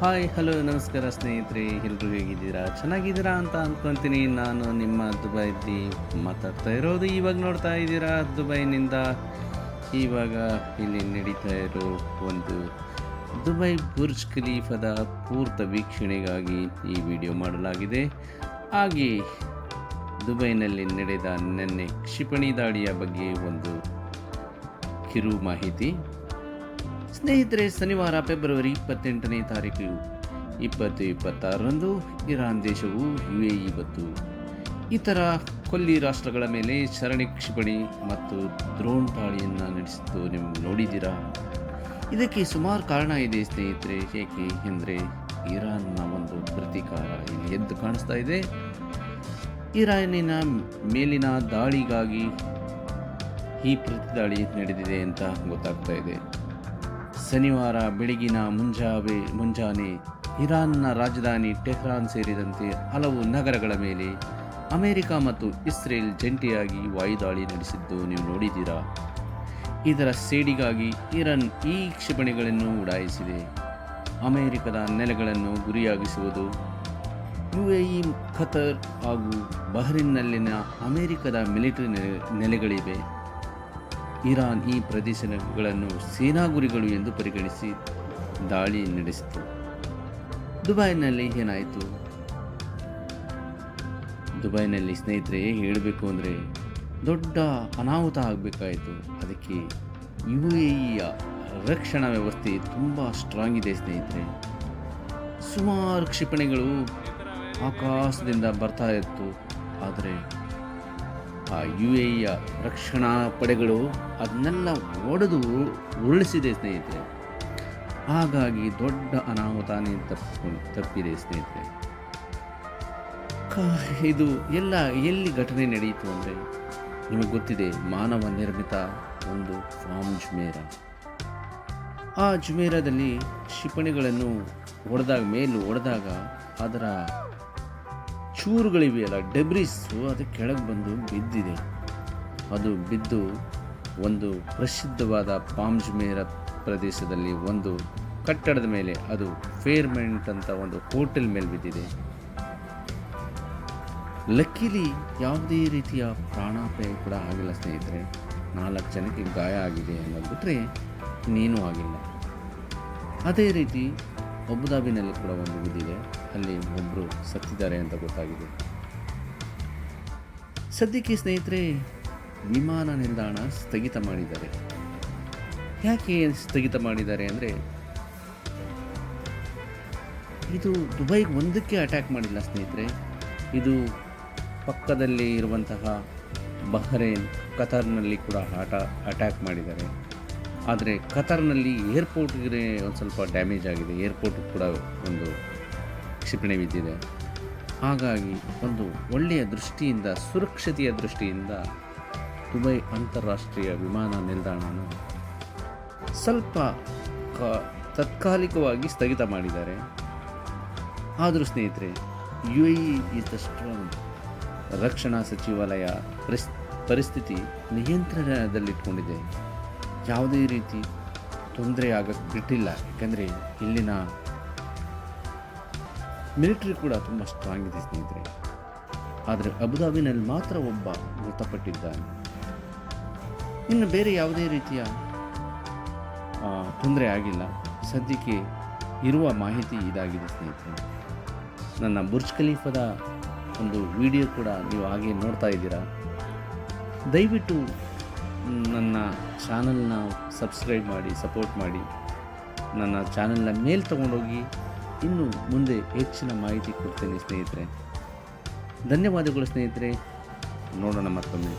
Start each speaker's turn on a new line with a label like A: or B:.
A: Hi hello ನಮಸ್ಕಾರ ಸ್ನೇಹಿತರೆ, ಎಲ್ಲರೂ ಹೇಗಿದ್ದೀರಾ? ಚೆನ್ನಾಗಿದ್ದೀರಾ ಅಂತ ಅಂದ್ಕೊತೀನಿ. ನಾನು ನಿಮ್ಮ ದುಬೈದಿ ಮಾತಾಡ್ತಾ ಇರೋದು. ಇವಾಗ ನೋಡ್ತಾ ಇದ್ದೀರಾ ದುಬೈನಿಂದ. ಇವಾಗ ಇಲ್ಲಿ ನಡೀತಾ ಇರೋ ಒಂದು ದುಬೈ ಬುರ್ಜ್ ಖಲೀಫಾದ ಪೂರ್ತ ವೀಕ್ಷಣೆಗಾಗಿ ಈ ವಿಡಿಯೋ ಮಾಡಲಾಗಿದೆ. ಹಾಗೆ ದುಬೈನಲ್ಲಿ ನಡೆದ ನಿನ್ನೆ ಕ್ಷಿಪಣಿ ದಾಳಿಯ ಬಗ್ಗೆ ಒಂದು ಕಿರು ಮಾಹಿತಿ. ಸ್ನೇಹಿತರೆ, ಶನಿವಾರ ಫೆಬ್ರವರಿ 28ನೇ ತಾರೀಕು 2026ರಂದು ಇರಾನ್ ದೇಶವು UAE ಮತ್ತು ಇತರ ಕೊಲ್ಲಿ ರಾಷ್ಟ್ರಗಳ ಮೇಲೆ ಸರಣಿ ಕ್ಷಿಪಣಿ ಮತ್ತು ಡ್ರೋನ್ ದಾಳಿಯನ್ನು ನಡೆಸಿದ್ದು ನೀವು ನೋಡಿದ್ದೀರಾ. ಇದಕ್ಕೆ ಸುಮಾರು ಕಾರಣ ಇದೆ ಸ್ನೇಹಿತರೆ. ಏಕೆ ಎಂದರೆ ಇರಾನ್ನ ಒಂದು ಪ್ರತೀಕಾರ ಇಲ್ಲಿ ಎದ್ದು ಕಾಣಿಸ್ತಾ ಇದೆ. ಇರಾನಿನ ಮೇಲಿನ ದಾಳಿಗಾಗಿ ಈ ಪ್ರತಿ ದಾಳಿ ನಡೆದಿದೆ ಅಂತ ಗೊತ್ತಾಗ್ತಾ ಇದೆ. ಶನಿವಾರ ಬೆಳಗಿನ ಮುಂಜಾನೆ ಇರಾನ್ನ ರಾಜಧಾನಿ ಟೆಹ್ರಾನ್ ಸೇರಿದಂತೆ ಹಲವು ನಗರಗಳ ಮೇಲೆ ಅಮೆರಿಕ ಮತ್ತು ಇಸ್ರೇಲ್ ಜಂಟಿಯಾಗಿ ವಾಯುದಾಳಿ ನಡೆಸಿದ್ದು ನೀವು ನೋಡಿದ್ದೀರಾ. ಇದರ ಸೇಡಿಗಾಗಿ ಇರಾನ್ ಈ ಕ್ಷಿಪಣಿಗಳನ್ನು ಉಡಾಯಿಸಿದೆ. ಅಮೆರಿಕದ ನೆಲೆಗಳನ್ನು ಗುರಿಯಾಗಿಸುವುದು UAE, ಖತರ್ ಹಾಗೂ ಬಹ್ರೇನ್ನಲ್ಲಿನ ಅಮೆರಿಕದ ಮಿಲಿಟರಿ ನೆಲೆಗಳಿವೆ. ಇರಾನ್ ಈ ಪ್ರದೇಶಗಳನ್ನು ಸೇನಾ ಗುರಿಗಳು ಎಂದು ಪರಿಗಣಿಸಿ ದಾಳಿ ನಡೆಸಿತು. ದುಬೈನಲ್ಲಿ ಏನಾಯಿತು? ದುಬೈನಲ್ಲಿ ಸ್ನೇಹಿತರೆ ಹೇಳಬೇಕು ಅಂದರೆ ದೊಡ್ಡ ಅನಾಹುತ ಆಗಬೇಕಾಯಿತು. ಅದಕ್ಕೆ UAEಯ ರಕ್ಷಣಾ ವ್ಯವಸ್ಥೆ ತುಂಬ ಸ್ಟ್ರಾಂಗ್ ಇದೆ ಸ್ನೇಹಿತರೆ. ಸುಮಾರು ಕ್ಷಿಪಣಿಗಳು ಆಕಾಶದಿಂದ ಬರ್ತಾ ಇತ್ತು. ಆದರೆ ಆ UAEಯ ರಕ್ಷಣಾ ಪಡೆಗಳು ಅದನ್ನೆಲ್ಲ ಒಡೆದು ಉರುಳಿಸಿದೆ ಸ್ನೇಹಿತರೆ. ಹಾಗಾಗಿ ದೊಡ್ಡ ಅನಾಹುತಾನೇ ತಪ್ಪಿದೆ ಸ್ನೇಹಿತರೆ. ಇದು ಎಲ್ಲಿ ಘಟನೆ ನಡೆಯಿತು ಅಂದರೆ ನಿಮಗೆ ಗೊತ್ತಿದೆ, ಮಾನವ ನಿರ್ಮಿತ ಒಂದು ಫಾರ್ಮ್ ಜುಮೇರಾ. ಆ ಜುಮೇರಾದಲ್ಲಿ ಕ್ಷಿಪಣಿಗಳನ್ನು ಹೊಡೆದಾಗ ಅದರ ಚೂರುಗಳಿವೆಯಲ್ಲ, ಡೆಬ್ರಿಸ್ಸು, ಅದು ಕೆಳಗೆ ಬಂದು ಬಿದ್ದಿದೆ. ಅದು ಬಿದ್ದು ಒಂದು ಪ್ರಸಿದ್ಧವಾದ ಪಾಮ್ ಜುಮೇರಾ ಪ್ರದೇಶದಲ್ಲಿ ಒಂದು ಕಟ್ಟಡದ ಮೇಲೆ, ಅದು ಫೇರ್ಮೆಂಟ್ ಅಂತ ಒಂದು ಹೋಟೆಲ್ ಮೇಲೆ ಬಿದ್ದಿದೆ. ಲಕ್ಕಿಲಿ ಯಾವುದೇ ರೀತಿಯ ಪ್ರಾಣಾಪಾಯ ಕೂಡ ಆಗಿಲ್ಲ ಸ್ನೇಹಿತರೆ. 4 ಜನಕ್ಕೆ ಗಾಯ ಆಗಿದೆ ಅನ್ನೋದು ಬಿಟ್ಟರೆ ಇನ್ನೇನೂ ಆಗಿಲ್ಲ. ಅದೇ ರೀತಿ ಅಬುದಾಬಿನಲ್ಲಿ ಕೂಡ ಒಂದು ಬಿದ್ದಿದೆ. ಅಲ್ಲಿ ಒಬ್ಬರು ಸತ್ತಿದ್ದಾರೆ ಅಂತ ಗೊತ್ತಾಗಿದೆ. ಸದ್ಯಕ್ಕೆ ಸ್ನೇಹಿತರೆ ವಿಮಾನ ನಿಲ್ದಾಣ ಸ್ಥಗಿತ ಮಾಡಿದ್ದಾರೆ. ಯಾಕೆ ಸ್ಥಗಿತ ಮಾಡಿದ್ದಾರೆ ಅಂದರೆ, ಇದು ದುಬೈಗೆ ಒಂದಕ್ಕೆ ಅಟ್ಯಾಕ್ ಮಾಡಿಲ್ಲ ಸ್ನೇಹಿತರೆ. ಇದು ಪಕ್ಕದಲ್ಲಿ ಇರುವಂತಹ ಬಹ್ರೇನ್, ಕತಾರ್ನಲ್ಲಿ ಕೂಡ ಅಟ್ಯಾಕ್ ಮಾಡಿದ್ದಾರೆ. ಆದರೆ ಕತಾರ್ನಲ್ಲಿ ಏರ್ಪೋರ್ಟ್ಗೆ ಒಂದು ಸ್ವಲ್ಪ ಡ್ಯಾಮೇಜ್ ಆಗಿದೆ. ಏರ್ಪೋರ್ಟ್ ಕೂಡ ಒಂದು ಕ್ಷಿಪಣಿ ಬಿದ್ದಿದೆ. ಹಾಗಾಗಿ ಒಂದು ಒಳ್ಳೆಯ ದೃಷ್ಟಿಯಿಂದ, ಸುರಕ್ಷತೆಯ ದೃಷ್ಟಿಯಿಂದ ದುಬೈ ಅಂತಾರಾಷ್ಟ್ರೀಯ ವಿಮಾನ ನಿಲ್ದಾಣನ ಸ್ವಲ್ಪ ತಾತ್ಕಾಲಿಕವಾಗಿ ಸ್ಥಗಿತ ಮಾಡಿದ್ದಾರೆ. ಆದರೂ ಸ್ನೇಹಿತರೆ UAE ಈಸ್ ದ ಸ್ಟ್ರಾಂಗ್. ರಕ್ಷಣಾ ಸಚಿವಾಲಯ ಪರಿಸ್ಥಿತಿ ನಿಯಂತ್ರಣದಲ್ಲಿಟ್ಕೊಂಡಿದೆ. ಯಾವುದೇ ರೀತಿ ತೊಂದರೆ ಆಗಕ್ಕೆ ಬಿಟ್ಟಿಲ್ಲ. ಯಾಕೆಂದರೆ ಇಲ್ಲಿನ ಮಿಲಿಟರಿ ಕೂಡ ತುಂಬ ಸ್ಟ್ರಾಂಗ್ ಇದೆ ಸ್ನೇಹಿತರೆ. ಆದರೆ ಅಬುದಾಬಿನಲ್ಲಿ ಮಾತ್ರ ಒಬ್ಬ ಮೃತಪಟ್ಟಿದ್ದಾನೆ. ಇನ್ನು ಬೇರೆ ಯಾವುದೇ ರೀತಿಯ ತೊಂದರೆ ಆಗಿಲ್ಲ. ಸದ್ಯಕ್ಕೆ ಇರುವ ಮಾಹಿತಿ ಇದಾಗಿದೆ ಸ್ನೇಹಿತರೆ. ನನ್ನ ಬುರ್ಜ್ ಖಲೀಫಾದ ಒಂದು ವಿಡಿಯೋ ಕೂಡ ನೀವು ಹಾಗೆ ನೋಡ್ತಾ ಇದ್ದೀರಾ. ದಯವಿಟ್ಟು ನನ್ನ ಚಾನಲ್ನ ಸಬ್ಸ್ಕ್ರೈಬ್ ಮಾಡಿ, ಸಪೋರ್ಟ್ ಮಾಡಿ. ನನ್ನ ಚಾನಲ್ನ ಮೇಲೆ ತೊಗೊಂಡೋಗಿ ಇನ್ನು ಮುಂದೆ ಹೆಚ್ಚಿನ ಮಾಹಿತಿ ಕೊಡ್ತೇನೆ ಸ್ನೇಹಿತರೆ. ಧನ್ಯವಾದಗಳು ಸ್ನೇಹಿತರೆ. ನೋಡೋಣ ಮತ್ತೊಮ್ಮೆ.